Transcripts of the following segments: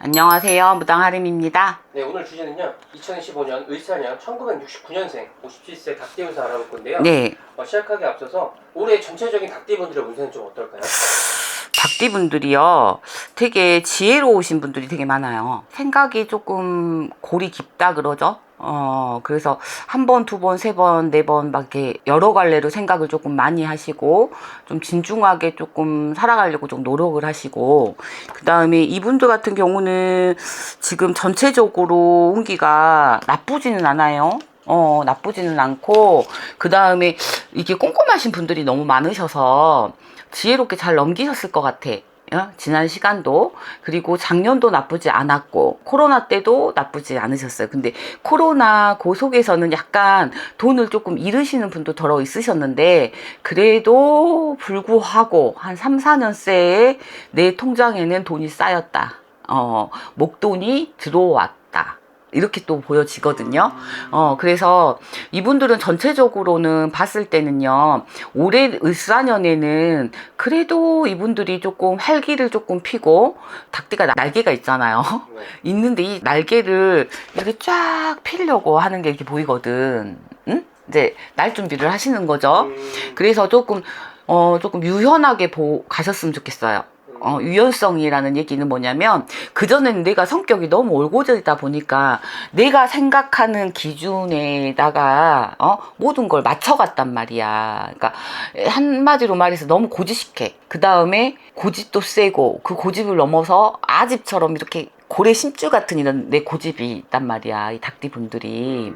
안녕하세요. 무당하림입니다. 네, 오늘 주제는요. 2015년 을사년 1969년생 57세 닭띠 운세 알아볼 건데요. 네. 시작하기 앞서서 올해 전체적인 닭띠분들의 운세는 좀 어떨까요? 닭띠분들이요. 되게 지혜로우신 분들이 되게 많아요. 생각이 조금 골이 깊다 그러죠. 그래서 한 번, 두 번, 세 번, 네 번 막 이렇게 여러 갈래로 생각을 조금 많이 하시고 좀 진중하게 조금 살아가려고 좀 노력을 하시고, 그 다음에 이분들 같은 경우는 지금 전체적으로 운기가 나쁘지는 않아요. 나쁘지는 않고, 그 다음에 이게 꼼꼼하신 분들이 너무 많으셔서 지혜롭게 잘 넘기셨을 것 같아. 지난 시간도. 그리고 작년도 나쁘지 않았고 코로나 때도 나쁘지 않으셨어요. 근데 코로나 그 속에서는 약간 돈을 조금 잃으시는 분도 더러 있으셨는데, 그래도 불구하고 한 3, 4년째에 내 통장에는 돈이 쌓였다. 목돈이 들어왔다. 이렇게 또 보여지거든요. 그래서 이분들은 전체적으로는 봤을 때는요, 올해 을사년에는 그래도 이분들이 조금 활기를 조금 피고, 닭띠가 날개가 있잖아요. 네. 있는데 이 날개를 이렇게 쫙 피려고 하는 게 이렇게 보이거든. 응? 이제 날 준비를 하시는 거죠. 그래서 조금 유연하게 가셨으면 좋겠어요. 유연성이라는 얘기는 뭐냐면, 그전에는 내가 성격이 너무 올고절이다 보니까 내가 생각하는 기준에다가 모든 걸 맞춰갔단 말이야. 그러니까 한마디로 말해서 너무 고지식해. 그 다음에 고집도 세고, 그 고집을 넘어서 아집처럼 이렇게 고래 심줄 같은 이런 내 고집이 있단 말이야. 이 닭띠 분들이.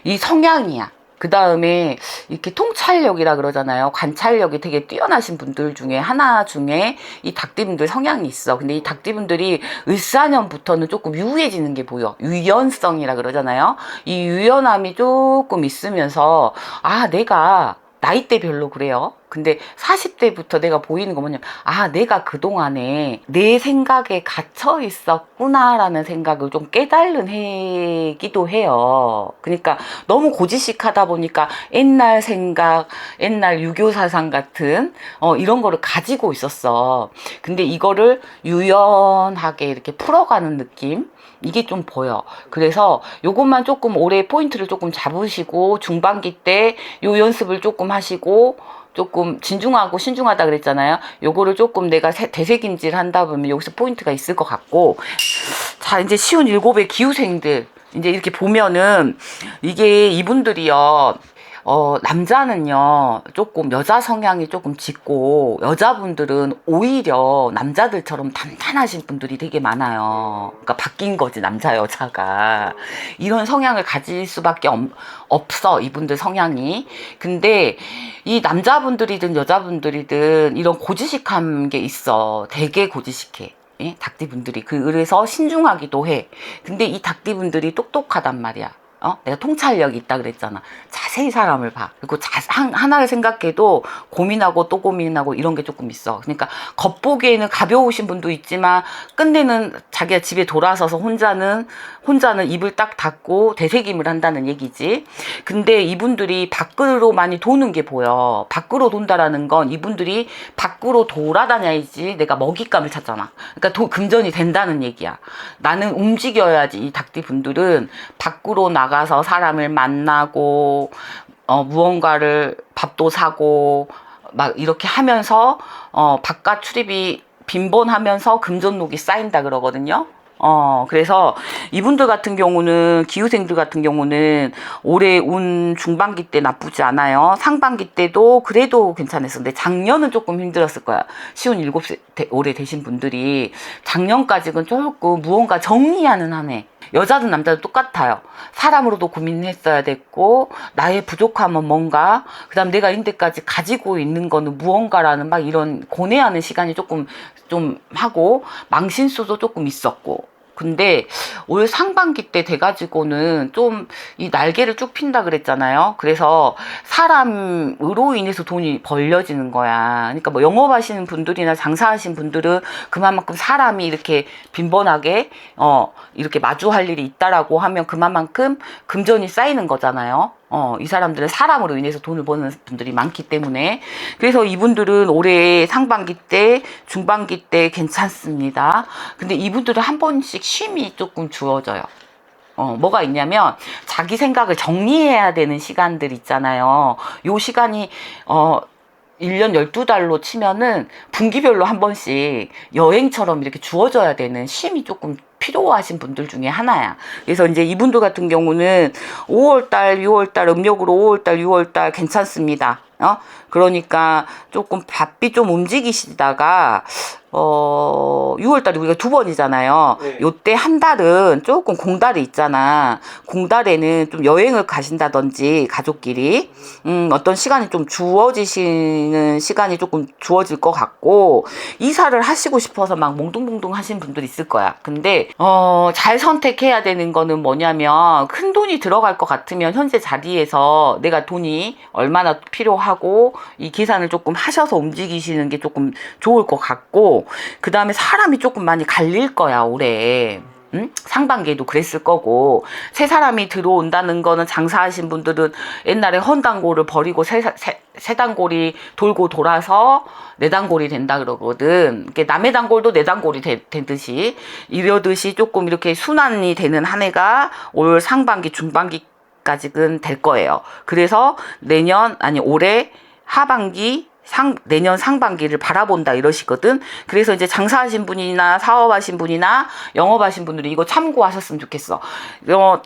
이 성향이야. 그 다음에 이렇게 통찰력이라 그러잖아요. 관찰력이 되게 뛰어나신 분들 중에 하나 중에 이 닭띠분들 성향이 있어. 근데 이 닭띠분들이 을사년부터는 조금 유해지는 게 보여. 유연성이라 그러잖아요. 이 유연함이 조금 있으면서, 내가 나이대별로 그래요. 근데 40대부터 내가 보이는 거 뭐냐면, 내가 그동안에 내 생각에 갇혀 있었구나라는 생각을 좀 깨달은 해기도 해요. 그러니까 너무 고지식 하다 보니까 옛날 생각, 옛날 유교사상 같은 이런 거를 가지고 있었어. 근데 이거를 유연하게 이렇게 풀어가는 느낌? 이게 좀 보여. 그래서 요것만 조금 올해 포인트를 조금 잡으시고, 중반기 때 요 연습을 조금 하시고, 조금 진중하고 신중하다 그랬잖아요. 요거를 조금 내가 되새김질 한다 보면 여기서 포인트가 있을 것 같고. 자, 이제 쉬운 7의 기후생들 이제 이렇게 보면은, 이게 이분들이요, 남자는요, 조금 여자 성향이 조금 짙고, 여자분들은 오히려 남자들처럼 단단하신 분들이 되게 많아요. 그러니까 바뀐 거지, 남자, 여자가. 이런 성향을 가질 수밖에 없어, 이분들 성향이. 근데 이 남자분들이든 여자분들이든 이런 고지식한 게 있어. 되게 고지식해. 예? 닭띠분들이. 그래서 신중하기도 해. 근데 이 닭띠분들이 똑똑하단 말이야. 내가 통찰력이 있다 그랬잖아. 자세히 사람을 봐. 그리고 하나를 생각해도 고민하고 또 고민하고 이런 게 조금 있어. 그러니까 겉보기에는 가벼우신 분도 있지만 끝내는 자기가 집에 돌아서서 혼자는 입을 딱 닫고 되새김을 한다는 얘기지. 근데 이분들이 밖으로 많이 도는 게 보여. 밖으로 돈다라는 건 이분들이 밖으로 돌아다녀야지 내가 먹잇감을 찾잖아. 그러니까 금전이 된다는 얘기야. 나는 움직여야지. 이 닭띠 분들은 밖으로 나가서 사람을 만나고, 무언가를 밥도 사고, 막 이렇게 하면서, 바깥 출입이 빈번하면서 금전록이 쌓인다 그러거든요. 그래서 이분들 같은 경우는, 기후생들 같은 경우는 올해 운 중반기 때 나쁘지 않아요. 상반기 때도 그래도 괜찮았어. 근데 작년은 조금 힘들었을 거야. 쉬운 7세 올해 되신 분들이 작년까지는 조금 무언가 정리하는 한 해. 여자든 남자든 똑같아요. 사람으로도 고민했어야 됐고, 나의 부족함은 뭔가, 그 다음 내가 인데까지 가지고 있는 거는 무언가라는 막 이런 고뇌하는 시간이 조금 좀 하고, 망신수도 조금 있었고. 근데 올 상반기 때 돼가지고는 좀 이 날개를 쭉 핀다 그랬잖아요. 그래서 사람으로 인해서 돈이 벌려지는 거야. 그러니까 뭐 영업하시는 분들이나 장사하시는 분들은 그만큼 사람이 이렇게 빈번하게 이렇게 마주할 일이 있다라고 하면 그만큼 금전이 쌓이는 거잖아요. 이 사람들은 사람으로 인해서 돈을 버는 분들이 많기 때문에. 그래서 이분들은 올해 상반기 때, 중반기 때 괜찮습니다. 근데 이분들은 한 번씩 쉼이 조금 주어져요. 뭐가 있냐면, 자기 생각을 정리해야 되는 시간들 있잖아요. 요 시간이, 1년 12달로 치면은 분기별로 한 번씩 여행처럼 이렇게 주어져야 되는 쉼이 조금 필요하신 분들 중에 하나야. 그래서 이제 이분들 같은 경우는 5월달, 6월달, 음력으로 5월달, 6월달 괜찮습니다. 그러니까 조금 바삐 좀 움직이시다가 6월달에 우리가 2번이잖아요. 네. 요때 한 달은 조금 공달이 있잖아. 공달에는 좀 여행을 가신다든지 가족끼리 어떤 시간이 좀 주어지시는 시간이 조금 주어질 것 같고, 이사를 하시고 싶어서 막 몽둥몽둥 하신 분들 있을 거야. 근데 잘 선택해야 되는 거는 뭐냐면, 큰 돈이 들어갈 것 같으면 현재 자리에서 내가 돈이 얼마나 필요하고 이 계산을 조금 하셔서 움직이시는 게 조금 좋을 것 같고, 그 다음에 사람이 조금 많이 갈릴 거야 올해. 상반기에도 그랬을 거고, 새 사람이 들어온다는 거는 장사하신 분들은 옛날에 헌단골을 버리고 새 단골이 돌고 돌아서 네 단골이 된다 그러거든. 남의 단골도 네 단골이 되듯이, 이러듯이 조금 이렇게 순환이 되는 한 해가 올 상반기 중반기까지는 될 거예요. 그래서 올해 하반기 내년 상반기를 바라본다 이러시거든. 그래서 이제 장사하신 분이나 사업하신 분이나 영업하신 분들이 이거 참고하셨으면 좋겠어.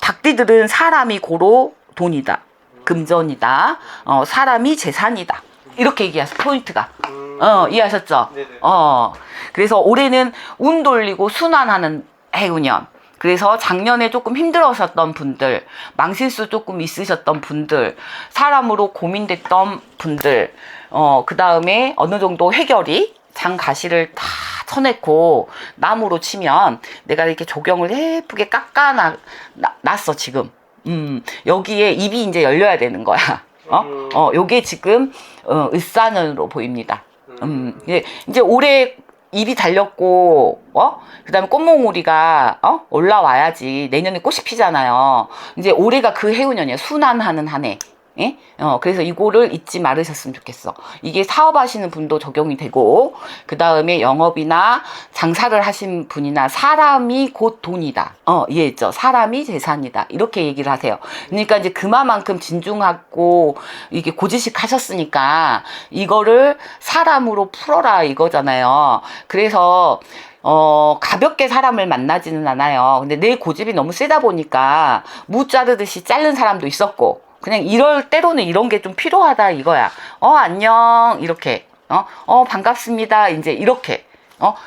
닭띠들은 사람이 고로 돈이다, 금전이다, 사람이 재산이다, 이렇게 얘기하세요. 포인트가. 이해하셨죠? 네네. 그래서 올해는 운 돌리고 순환하는 해운년. 그래서 작년에 조금 힘들으셨던 분들, 망실수 조금 있으셨던 분들, 사람으로 고민됐던 분들, 그 다음에 어느 정도 해결이, 장가시를 다 쳐냈고 나무로 치면 내가 이렇게 조경을 예쁘게 놨어 지금. 여기에 입이 이제 열려야 되는 거야. 요게 지금 을사년으로 보입니다. 이제 올해 입이 달렸고, 그 다음에 꽃몽오리가, 올라와야지 내년에 꽃이 피잖아요. 이제 올해가 그 해운년이야. 순환하는 한 해. 예? 그래서 이거를 잊지 말으셨으면 좋겠어. 이게 사업하시는 분도 적용이 되고, 그 다음에 영업이나 장사를 하신 분이나 사람이 곧 돈이다. 이해했죠? 사람이 재산이다. 이렇게 얘기를 하세요. 그러니까 이제 그만큼 진중하고 이게 고지식 하셨으니까 이거를 사람으로 풀어라 이거잖아요. 그래서 가볍게 사람을 만나지는 않아요. 근데 내 고집이 너무 세다 보니까 무 자르듯이 자른 사람도 있었고, 그냥 이럴 때로는 이런 게 좀 필요하다 이거야. 안녕 이렇게, 반갑습니다 이제 이렇게,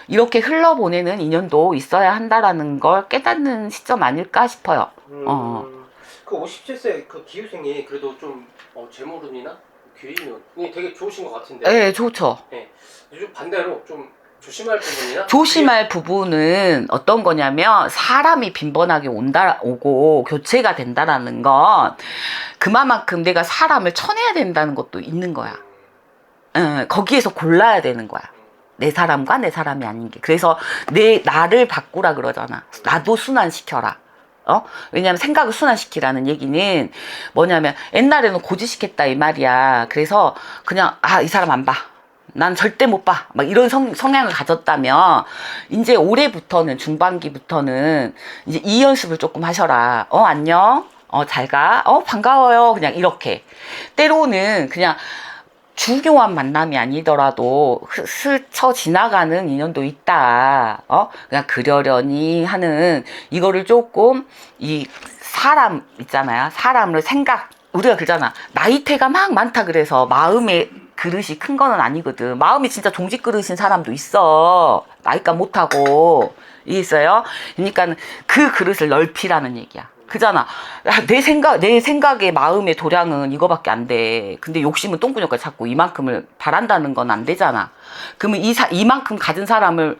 이렇게 흘러보내는 인연도 있어야 한다라는 걸 깨닫는 시점 아닐까 싶어요. 그 57세 그 기후생이 그래도 좀 재물운이나 귀인운이 되게 좋으신 것 같은데. 네, 좋죠. 네. 요즘 반대로 좀 조심할 부분이나 조심할 부분은 어떤 거냐면, 사람이 빈번하게 오고 교체가 된다라는 건 그만큼 내가 사람을 쳐내야 된다는 것도 있는 거야. 거기에서 골라야 되는 거야. 내 사람과 내 사람이 아닌 게. 그래서 나를 바꾸라 그러잖아. 나도 순환시켜라. 왜냐면 생각을 순환시키라는 얘기는 뭐냐면, 옛날에는 고지식했다 이 말이야. 그래서 그냥 이 사람 안 봐, 난 절대 못 봐, 막 이런 성향을 가졌다면, 이제 올해부터는, 중반기부터는 이제 이 연습을 조금 하셔라. 안녕, 잘 가, 반가워요, 그냥 이렇게. 때로는 그냥 중요한 만남이 아니더라도 스쳐 지나가는 인연도 있다. 그냥 그러려니 하는, 이거를 조금, 이 사람 있잖아요. 사람을 우리가 그러잖아. 나이테가 막 많다 그래서 마음에 그릇이 큰 거는 아니거든. 마음이 진짜 종직 그릇인 사람도 있어. 나이가 못하고. 있어요. 그러니까 그 그릇을 넓히라는 얘기야. 그잖아. 내 생각의 마음의 도량은 이거밖에 안 돼. 근데 욕심은 똥구녕까지 찾고 이만큼을 바란다는 건 안 되잖아. 그러면 이만큼 가진 사람을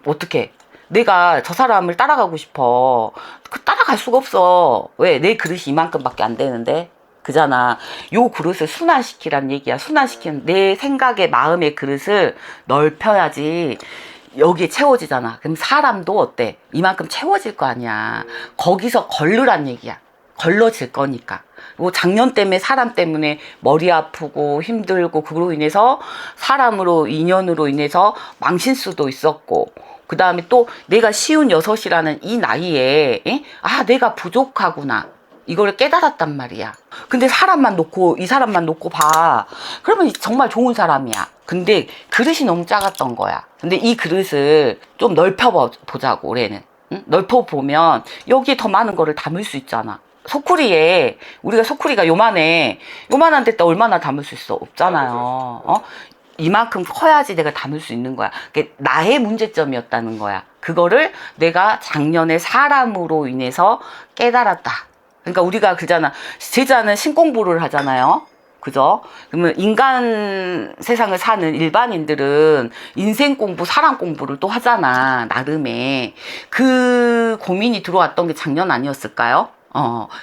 어떻게, 내가 저 사람을 따라가고 싶어. 따라갈 수가 없어. 왜? 내 그릇이 이만큼밖에 안 되는데. 그잖아. 요 그릇을 순환시키란 얘기야. 순환시키는, 내 생각의 마음의 그릇을 넓혀야지 여기에 채워지잖아. 그럼 사람도 어때? 이만큼 채워질 거 아니야. 거기서 걸르란 얘기야. 걸러질 거니까. 뭐 작년 때문에 사람 때문에 머리 아프고 힘들고 그로 인해서 사람으로 인연으로 인해서 망신 수도 있었고 그 다음에 또 내가 쉬운 여섯이라는 이 나이에 아 내가 부족하구나 이거를 깨달았단 말이야. 근데 사람만 놓고 이 사람만 놓고 봐. 그러면 정말 좋은 사람이야. 근데 그릇이 너무 작았던 거야. 근데 이 그릇을 좀 넓혀 보자고 올해는. 응? 넓혀 보면 여기에 더 많은 거를 담을 수 있잖아. 소쿠리에 우리가 소쿠리가 요만한 데다 얼마나 담을 수 있어? 없잖아요. 어? 이만큼 커야지 내가 담을 수 있는 거야. 그게 나의 문제점이었다는 거야. 그거를 내가 작년에 사람으로 인해서 깨달았다. 그러니까 우리가 그잖아. 제자는 신공부를 하잖아요. 그죠? 그러면 인간 세상을 사는 일반인들은 인생 공부, 사람 공부를 또 하잖아. 나름의. 그 고민이 들어왔던 게 작년 아니었을까요?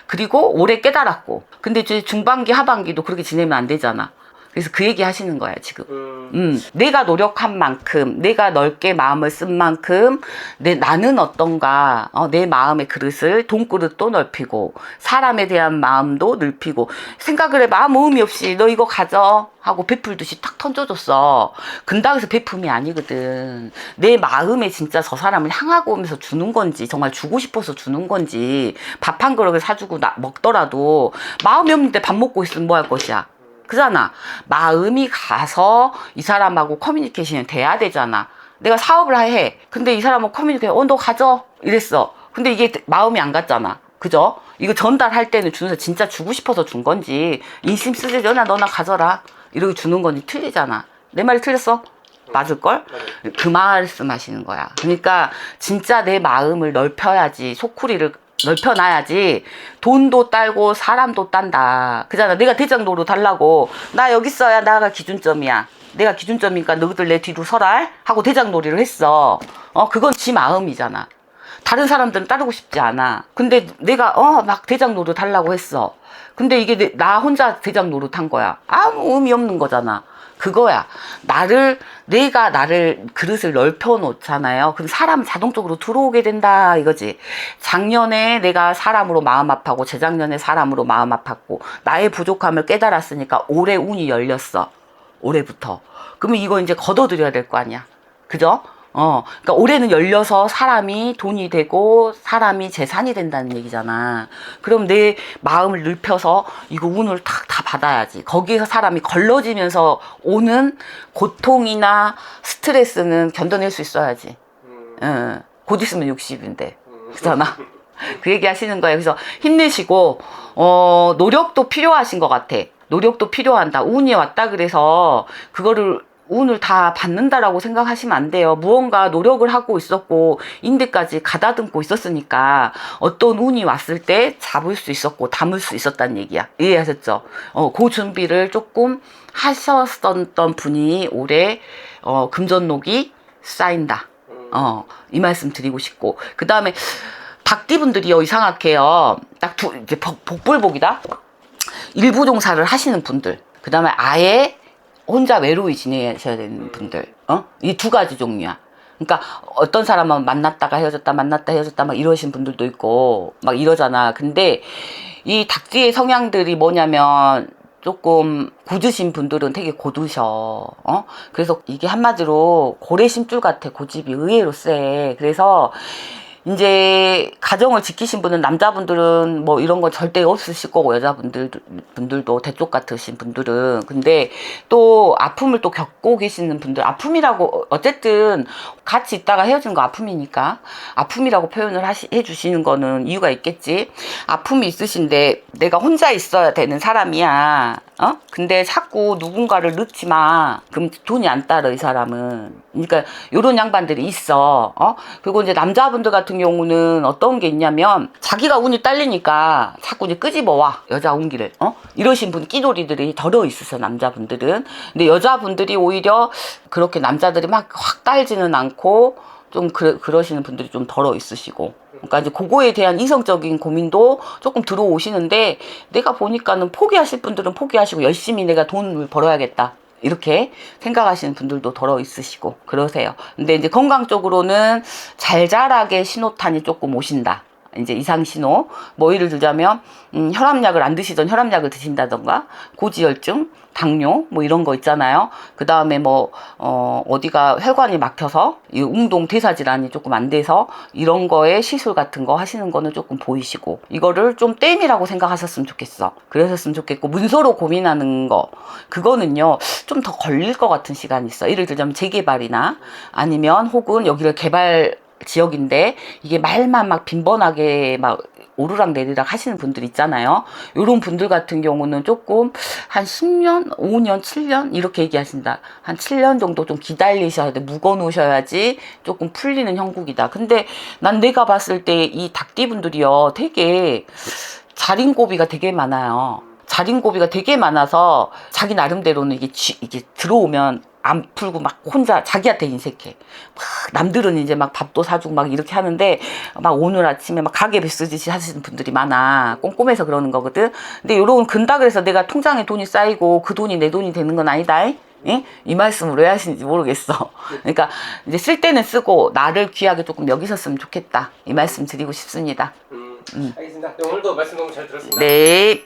그리고 올해 깨달았고. 근데 이제 중반기, 하반기도 그렇게 지내면 안 되잖아. 그래서 그 얘기 하시는 거야, 지금. 내가 노력한 만큼, 내가 넓게 마음을 쓴 만큼, 나는 어떤가, 내 마음의 그릇을, 돈그릇도 넓히고, 사람에 대한 마음도 넓히고, 생각을 해봐. 아무 의미 없이, 너 이거 가져. 하고 베풀듯이 탁 던져줬어. 근당에서 베품이 아니거든. 내 마음에 진짜 저 사람을 향하고 오면서 주는 건지, 정말 주고 싶어서 주는 건지, 밥 한 그릇을 사주고 먹더라도, 마음이 없는데 밥 먹고 있으면 뭐 할 것이야. 그잖아. 마음이 가서 이 사람하고 커뮤니케이션이 돼야 되잖아. 내가 사업을 해. 근데 이 사람하고 커뮤니케이션, 너 가져. 이랬어. 근데 이게 마음이 안 갔잖아. 그죠? 이거 전달할 때는 주면서 진짜 주고 싶어서 준 건지, 인심 쓰지, 너나 가져라. 이렇게 주는 건지 틀리잖아. 내 말이 틀렸어? 맞을걸? 그 말씀 하시는 거야. 그러니까 진짜 내 마음을 넓혀야지, 소쿠리를 넓혀놔야지 돈도 딸고 사람도 딴다. 그잖아. 내가 대장도로 달라고 나 여기 있어야 나가 기준점이야. 내가 기준점이니까 너희들 내 뒤로 서라 하고 대장놀이를 했어. 그건 지 마음이잖아. 다른 사람들은 따르고 싶지 않아. 근데 내가 막 대장노릇 달라고 했어. 근데 이게 나 혼자 대장노릇 한 거야. 아무 의미 없는 거잖아. 그거야. 내가 나를 그릇을 넓혀 놓잖아요. 그럼 사람 자동적으로 들어오게 된다 이거지. 작년에 내가 사람으로 마음 아팠고 재작년에 사람으로 마음 아팠고 나의 부족함을 깨달았으니까 올해 운이 열렸어. 올해부터. 그러면 이거 이제 걷어들여야 될 거 아니야. 그죠? 그러니까 올해는 열려서 사람이 돈이 되고 사람이 재산이 된다는 얘기잖아. 그럼 내 마음을 넓혀서 이거 운을 다 받아야지. 거기에서 사람이 걸러지면서 오는 고통이나 스트레스는 견뎌낼 수 있어야지. 곧 있으면 60인데. 그잖아. 그 얘기 하시는 거예요. 그래서 힘내시고, 노력도 필요하신 것 같아. 노력도 필요한다. 운이 왔다 그래서 그거를 운을 다 받는다라고 생각하시면 안 돼요. 무언가 노력을 하고 있었고 인대까지 가다듬고 있었으니까 어떤 운이 왔을 때 잡을 수 있었고 담을 수 있었다는 얘기야. 이해하셨죠? 그 준비를 조금 하셨던 분이 올해 금전록이 쌓인다. 이 말씀 드리고 싶고 그 다음에 박띠분들이요 이상하게요. 딱 이제 복불복이다. 일부 종사를 하시는 분들 그 다음에 아예 혼자 외로이 지내셔야 되는 분들, 이 두 가지 종류야. 그러니까 어떤 사람은 만났다가 헤어졌다, 만났다 헤어졌다 막 이러신 분들도 있고 막 이러잖아. 근데 이 닭띠의 성향들이 뭐냐면 조금 굳으신 분들은 되게 고두셔. 그래서 이게 한마디로 고래 심줄 같아. 고집이 의외로 세. 그래서 이제 가정을 지키신 분은 남자분들은 뭐 이런 건 절대 없으실 거고 여자분들도 대쪽 같으신 분들은 근데 또 아픔을 또 겪고 계시는 분들 아픔이라고 어쨌든 같이 있다가 헤어진 거 아픔이니까 아픔이라고 표현을 해주시는 거는 이유가 있겠지. 아픔이 있으신데 내가 혼자 있어야 되는 사람이야. 근데 자꾸 누군가를 넣지 마. 그럼 돈이 안 따라 이 사람은. 그러니까 요런 양반들이 있어. 그리고 이제 남자분들 같은 경우는 어떤 게 있냐면 자기가 운이 딸리니까 자꾸 이제 끄집어와 여자 운기를. 이러신 분 끼돌이들이 덜어 있으셔 남자분들은. 근데 여자분들이 오히려 그렇게 남자들이 막 확 딸지는 않고 좀 그러시는 분들이 좀 덜어 있으시고. 그러니까 이제 그거에 대한 이성적인 고민도 조금 들어오시는데 내가 보니까는 포기하실 분들은 포기하시고 열심히 내가 돈을 벌어야겠다. 이렇게 생각하시는 분들도 덜어 있으시고 그러세요. 근데 이제 건강 쪽으로는 잘 자라게 신호탄이 조금 오신다. 이제 이상신호. 뭐 예를 들자면 혈압약을 안 드시던 혈압약을 드신다던가, 고지혈증, 당뇨 뭐 이런 거 있잖아요. 그 다음에 뭐 어디가 혈관이 막혀서 이 운동 대사 질환이 조금 안 돼서 이런 거에 시술 같은 거 하시는 거는 조금 보이시고, 이거를 좀 땜이라고 생각하셨으면 좋겠어. 그러셨으면 좋겠고, 문서로 고민하는 거, 그거는요 좀 더 걸릴 것 같은 시간이 있어. 예를 들자면 재개발이나 아니면 혹은 여기를 개발 지역인데 이게 말만 막 빈번하게 막 오르락 내리락 하시는 분들 있잖아요. 요런 분들 같은 경우는 조금 한 10년, 5년, 7년 이렇게 얘기하신다. 한 7년 정도 좀 기다리셔야 돼. 묵어 놓으셔야지 조금 풀리는 형국이다. 근데 난 내가 봤을 때 이 닭띠분들이요 되게 자린고비가 되게 많아요. 자린고비가 되게 많아서 자기 나름대로는 이게 들어오면 안 풀고 막 혼자 자기한테 인색해. 막 남들은 이제 막 밥도 사주고 막 이렇게 하는데 막 오늘 아침에 막 가게 베스듯이 하시는 분들이 많아. 꼼꼼해서 그러는 거거든. 근데 요런 근다 그래서 내가 통장에 돈이 쌓이고 그 돈이 내 돈이 되는 건 아니다. 예? 이 말씀을 왜 하시는지 모르겠어. 그러니까 이제 쓸 때는 쓰고 나를 귀하게 조금 여기셨으면 좋겠다. 이 말씀 드리고 싶습니다. 알겠습니다. 네, 오늘도 말씀 너무 잘 들었습니다. 네.